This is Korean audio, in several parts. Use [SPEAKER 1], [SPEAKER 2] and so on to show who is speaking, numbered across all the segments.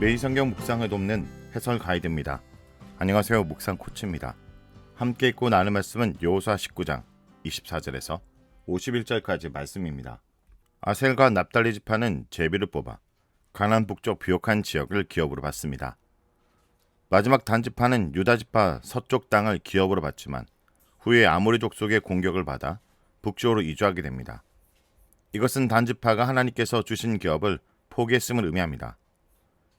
[SPEAKER 1] 매일 성경 묵상을 돕는 해설 가이드입니다. 안녕하세요. 묵상 코치입니다. 함께 읽고 나눌 말씀은 여호수아 19장 24절에서 51절까지 말씀입니다. 아셀과 납달리 지파는 제비를 뽑아 가나안 북쪽 비옥한 지역을 기업으로 받습니다. 마지막 단지파는 유다 지파 서쪽 땅을 기업으로 받지만 후에 아모리 족속의 공격을 받아 북쪽으로 이주하게 됩니다. 이것은 단지파가 하나님께서 주신 기업을 포기했음을 의미합니다.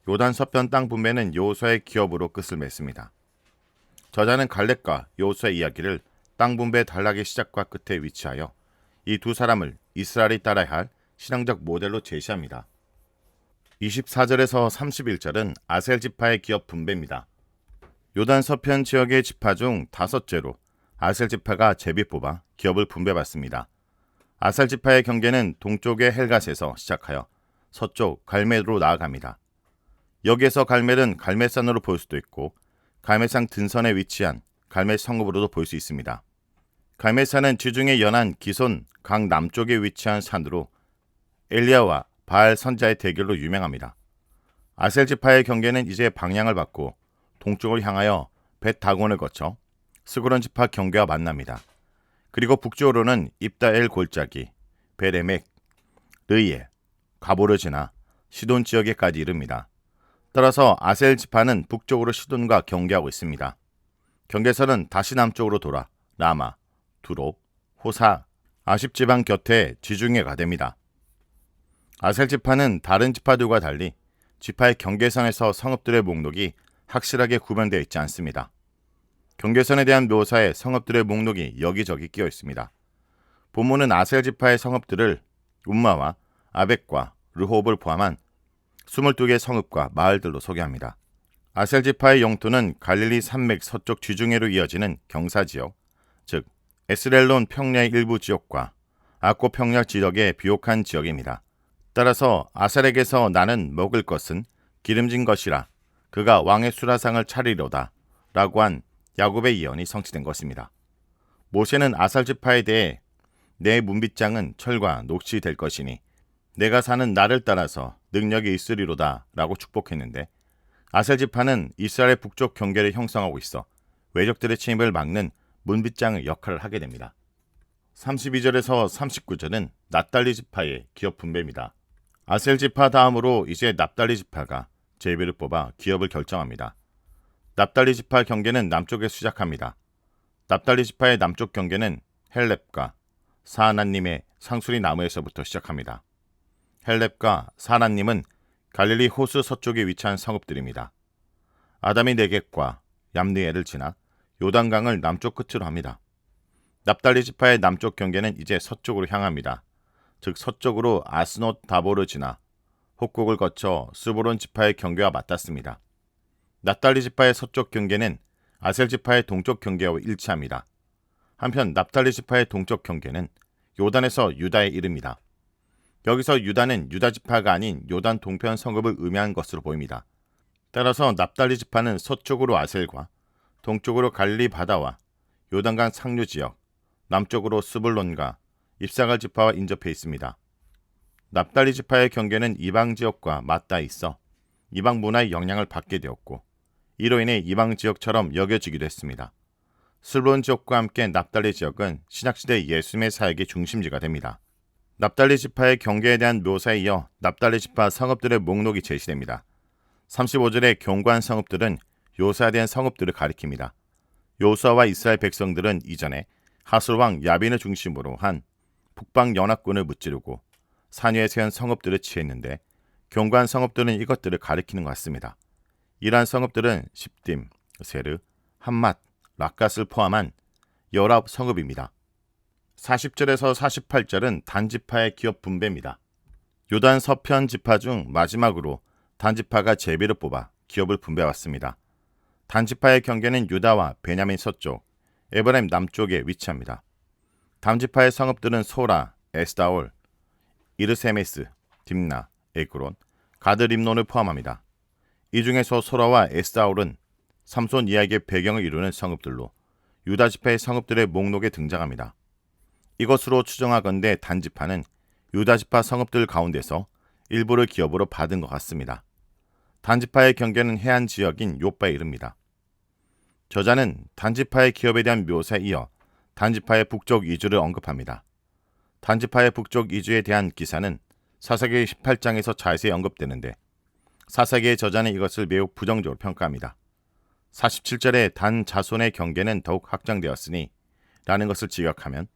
[SPEAKER 1] 요단 서편 땅 분배는 여호수아의 기업으로 끝을 맺습니다. 저자는 갈렙과 여호수아의 이야기를 땅 분배 단락의 시작과 끝에 위치하여 이 두 사람을 이스라엘이 따라야 할 신앙적 모델로 제시합니다. 24절에서 31절은 아셀 지파의 기업 분배입니다. 요단 서편 지역의 지파 중 다섯째로 아셀 지파가 제비 뽑아 기업을 분배받습니다. 아셀 지파의 경계는 동쪽의 헬갓에서 시작하여 서쪽 갈멜로 나아갑니다. 여기에서 갈멜은 갈멜산으로 볼 수도 있고 갈멜산 등선에 위치한 갈멜 성읍으로도 볼 수 있습니다. 갈멜산은 지중해 연안 기손 강 남쪽에 위치한 산으로 엘리야와 바알 선자의 대결로 유명합니다. 아셀 지파의 경계는 이제 방향을 바꾸어 동쪽을 향하여 벳 다곤을 거쳐 스고론 지파 경계와 만납니다. 그리고 북쪽으로는 입다엘 골짜기, 벳에멕, 르이엘, 가보를 지나 시돈 지역에까지 이릅니다. 따라서 아셀 지파는 북쪽으로 시돈과 경계하고 있습니다. 경계선은 다시 남쪽으로 돌아 라마, 두롭, 호사, 아십 지방 곁에 지중해가 됩니다. 아셀 지파는 다른 지파들과 달리 지파의 경계선에서 성읍들의 목록이 확실하게 구분되어 있지 않습니다. 경계선에 대한 묘사에 성읍들의 목록이 여기저기 끼어 있습니다. 본문은 아셀 지파의 성읍들을 움마와 아벡과 르홉을 포함한 22개 성읍과 마을들로 소개합니다. 아셀 지파의 영토는 갈릴리 산맥 서쪽 지중해로 이어지는 경사지역, 즉 에스렐론 평야의 일부 지역과 아코 평야 지역의 비옥한 지역입니다. 따라서 아셀에게서 나는 먹을 것은 기름진 것이라 그가 왕의 수라상을 차리로다 라고 한 야곱의 예언이 성취된 것입니다. 모세는 아셀 지파에 대해 내 문빗장은 철과 녹시 될 것이니 내가 사는 나를 따라서 능력이 있으리로다 라고 축복했는데 아셀 지파는 이스라엘 북쪽 경계를 형성하고 있어 외적들의 침입을 막는 문빗장의 역할을 하게 됩니다. 32절에서 39절은 납달리 지파의 기업 분배입니다. 아셀 지파 다음으로 이제 납달리 지파가 제비를 뽑아 기업을 결정합니다. 납달리 지파 경계는 남쪽에 시작합니다. 납달리 지파의 남쪽 경계는 헬렙과 사하나님의 상수리 나무에서부터 시작합니다. 헬렙과 사하나님은 갈릴리 호수 서쪽에 위치한 성읍들입니다. 아담이 네겝과 얌느엘을 지나 요단강을 남쪽 끝으로 합니다. 납달리 지파의 남쪽 경계는 이제 서쪽으로 향합니다. 즉 서쪽으로 아스노 다보를 지나 혹곡을 거쳐 스보론 지파의 경계와 맞닿습니다. 납달리 지파의 서쪽 경계는 아셀 지파의 동쪽 경계와 일치합니다. 한편 납달리 지파의 동쪽 경계는 요단에서 유다에 이릅니다. 여기서 유다는 유다 지파가 아닌 요단 동편 성읍을 의미한 것으로 보입니다. 따라서 납달리 지파는 서쪽으로 아셀과 동쪽으로 갈릴리 바다와 요단강 상류 지역, 남쪽으로 스불론과 입사갈 지파와 인접해 있습니다. 납달리 지파의 경계는 이방 지역과 맞닿아 있어 이방 문화의 영향을 받게 되었고 이로 인해 이방 지역처럼 여겨지기도 했습니다. 스불론 지역과 함께 납달리 지역은 신약시대 예수님의 사역의 중심지가 됩니다. 납달리 지파의 경계에 대한 묘사에 이어 납달리 지파 성읍들의 목록이 제시됩니다. 35절의 경관 성읍들은 요수아에 대한 성읍들을 가리킵니다. 요수아와 이스라엘 백성들은 이전에 하술 왕 야빈을 중심으로 한 북방 연합군을 무찌르고 산 위에 세운 성읍들을 취했는데 경관 성읍들은 이것들을 가리키는 것 같습니다. 이러한 성읍들은 십딤, 세르, 함맛, 락갓을 포함한 19 성읍입니다. 40절에서 48절은 단지파의 기업 분배입니다. 요단 서편 지파 중 마지막으로 단지파가 제비를 뽑아 기업을 분배받습니다. 단지파의 경계는 유다와 베냐민 서쪽, 에브라임 남쪽에 위치합니다. 단지파의 성읍들은 소라, 에스다올, 이르세메스, 딥나, 에그론, 가드림논을 포함합니다. 이 중에서 소라와 에스다올은 삼손 이야기의 배경을 이루는 성읍들로 유다 지파의 성읍들의 목록에 등장합니다. 이것으로 추정하건대 단지파는 유다 지파 성읍들 가운데서 일부를 기업으로 받은 것 같습니다. 단지파의 경계는 해안 지역인 요바에 이릅니다. 저자는 단지파의 기업에 대한 묘사에 이어 단지파의 북쪽 이주를 언급합니다. 단지파의 북쪽 이주에 대한 기사는 사사기 18장에서 자세히 언급되는데 사사기의 저자는 이것을 매우 부정적으로 평가합니다. 47절에 단 자손의 경계는 더욱 확장되었으니 라는 것을 직역하면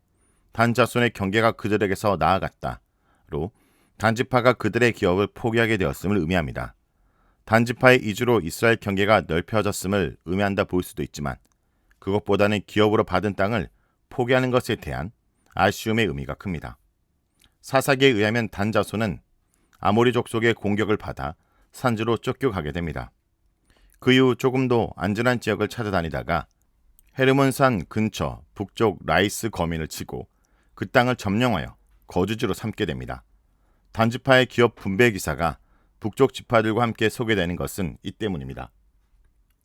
[SPEAKER 1] 단 자손의 경계가 그들에게서 나아갔다로 단지파가 그들의 기업을 포기하게 되었음을 의미합니다. 단지파의 이주로 이스라엘 경계가 넓혀졌음을 의미한다 볼 수도 있지만 그것보다는 기업으로 받은 땅을 포기하는 것에 대한 아쉬움의 의미가 큽니다. 사사기에 의하면 단 자손은 아모리 족속의 공격을 받아 산지로 쫓겨가게 됩니다. 그 이후 조금 더 안전한 지역을 찾아다니다가 헤르몬산 근처 북쪽 라이스 거민을 치고 그 땅을 점령하여 거주지로 삼게 됩니다. 단지파의 기업 분배 기사가 북쪽 지파들과 함께 소개되는 것은 이 때문입니다.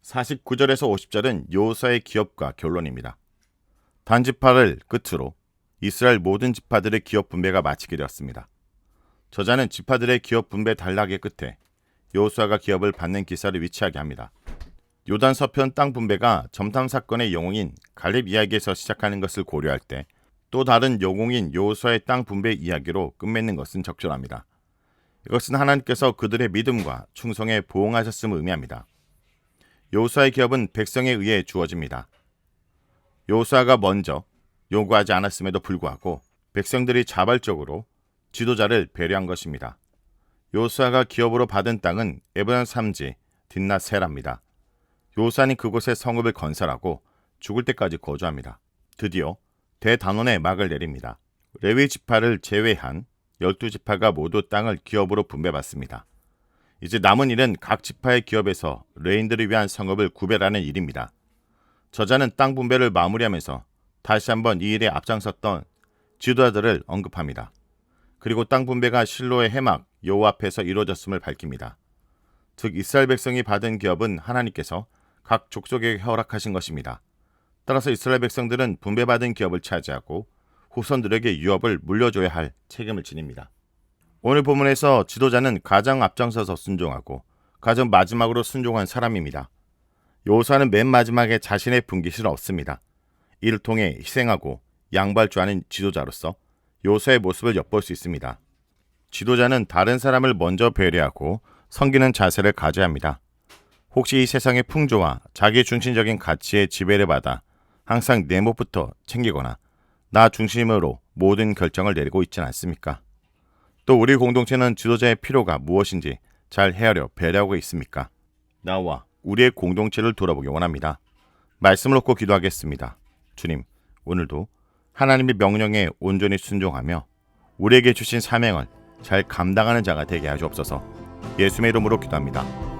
[SPEAKER 1] 49절에서 50절은 여호수아의 기업과 결론입니다. 단지파를 끝으로 이스라엘 모든 지파들의 기업 분배가 마치게 되었습니다. 저자는 지파들의 기업 분배 단락의 끝에 여호수아가 기업을 받는 기사를 위치하게 합니다. 요단 서편 땅 분배가 점탐 사건의 영웅인 갈렙 이야기에서 시작하는 것을 고려할 때 또 다른 영웅인 여호수아의 땅 분배 이야기로 끝맺는 것은 적절합니다. 이것은 하나님께서 그들의 믿음과 충성에 보응하셨음을 의미합니다. 여호수아의 기업은 백성에 의해 주어집니다. 여호수아가 먼저 요구하지 않았음에도 불구하고 백성들이 자발적으로 지도자를 배려한 것입니다. 여호수아가 기업으로 받은 땅은 에브론 삼지 딘낫세라입니다. 여호수아는 그곳에 성읍을 건설하고 죽을 때까지 거주합니다. 드디어 대단원의 막을 내립니다. 레위 지파를 제외한 12지파가 모두 땅을 기업으로 분배받습니다. 이제 남은 일은 각 지파의 기업에서 레인들을 위한 성읍을 구별하는 일입니다. 저자는 땅 분배를 마무리하면서 다시 한번 이 일에 앞장섰던 지도자들을 언급합니다. 그리고 땅 분배가 실로의 해막 여호와 앞에서 이루어졌음을 밝힙니다. 즉 이스라엘 백성이 받은 기업은 하나님께서 각 족속에게 허락하신 것입니다. 따라서 이스라엘 백성들은 분배받은 기업을 차지하고 후손들에게 유업을 물려줘야 할 책임을 지닙니다. 오늘 본문에서 지도자는 가장 앞장서서 순종하고 가장 마지막으로 순종한 사람입니다. 여호수아는 맨 마지막에 자신의 분깃을 얻습니다. 이를 통해 희생하고 양발주하는 지도자로서 여호수아의 모습을 엿볼 수 있습니다. 지도자는 다른 사람을 먼저 배려하고 섬기는 자세를 가져야 합니다. 혹시 이 세상의 풍조와 자기 중심적인 가치에 지배를 받아 항상 내 몫부터 챙기거나 나 중심으로 모든 결정을 내리고 있지는 않습니까? 또 우리 공동체는 지도자의 필요가 무엇인지 잘 헤아려 배려하고 있습니까? 나와 우리의 공동체를 돌아보기 원합니다. 말씀을 놓고 기도하겠습니다. 주님, 오늘도 하나님의 명령에 온전히 순종하며 우리에게 주신 사명을 잘 감당하는 자가 되게 하시옵소서. 예수의 이름으로 기도합니다.